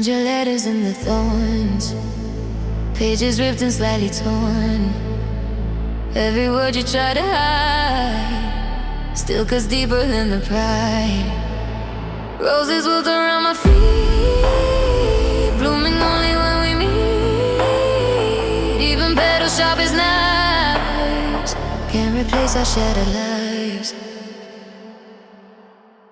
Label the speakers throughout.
Speaker 1: found your letters in the thorns, pages ripped and slightly torn. Every word you try to hide still cuts deeper than the pride. Roses wilt around my feet, blooming only when we meet. Even petals sharp as knives can't replace our shattered lives.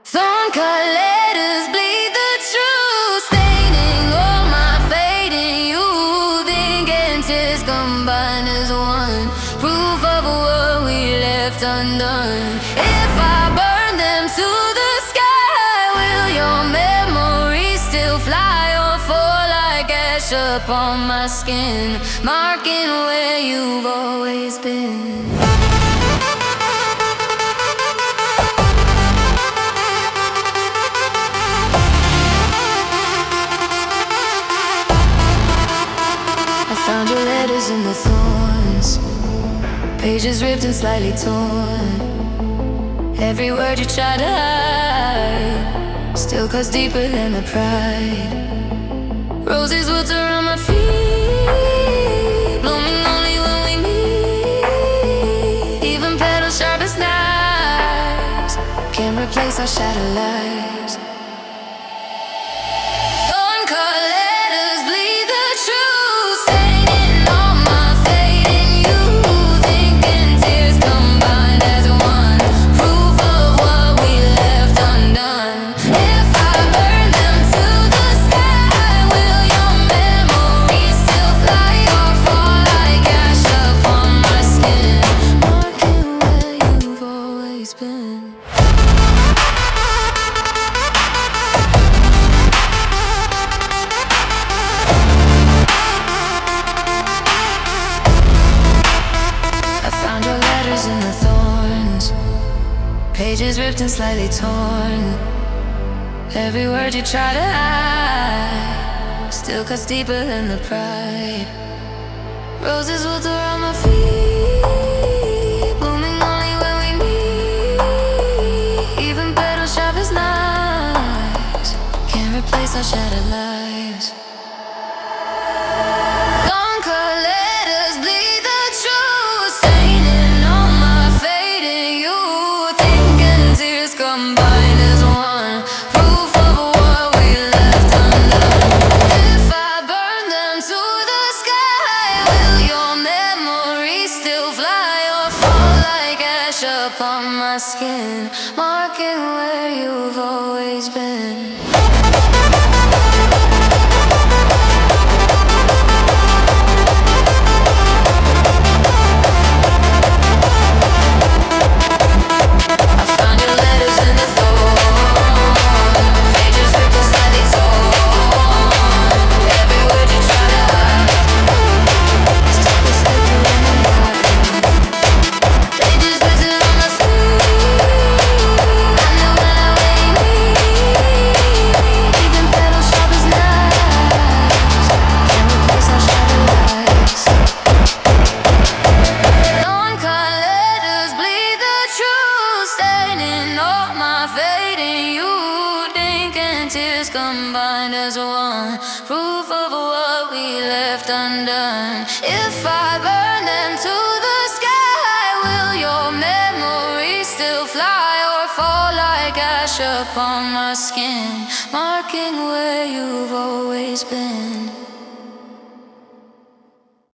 Speaker 1: Thorn-cut letters bleed the truth, staining all my fading youth. Ink and tears combined as one, proof of what we left undone. If I burn them to the sky, will your memories still fly or fall like ash upon my skin, marking where you've always been? Found your letters in the thorns, pages ripped and slightly torn. Every word you try to hide still cuts deeper than the pride. Roses wilt around my feet, blooming only when we meet. Even petals sharp as knives can't replace our shattered lives. In the thorns, pages ripped and slightly torn. Every word you try to hide still cuts deeper than the pride. Roses wilt around my feet, blooming only when we meet. Even petals sharp as knives can't replace our shattered lives. Combined as one, proof of what we left undone. If I burn them to the sky, will your memories still fly or fall like ash upon my skin, marking where you've always been? Tears combined as one, proof of what we left undone. If I burn them to the sky, will your memories still fly or fall like ash upon my skin, marking where you've always been?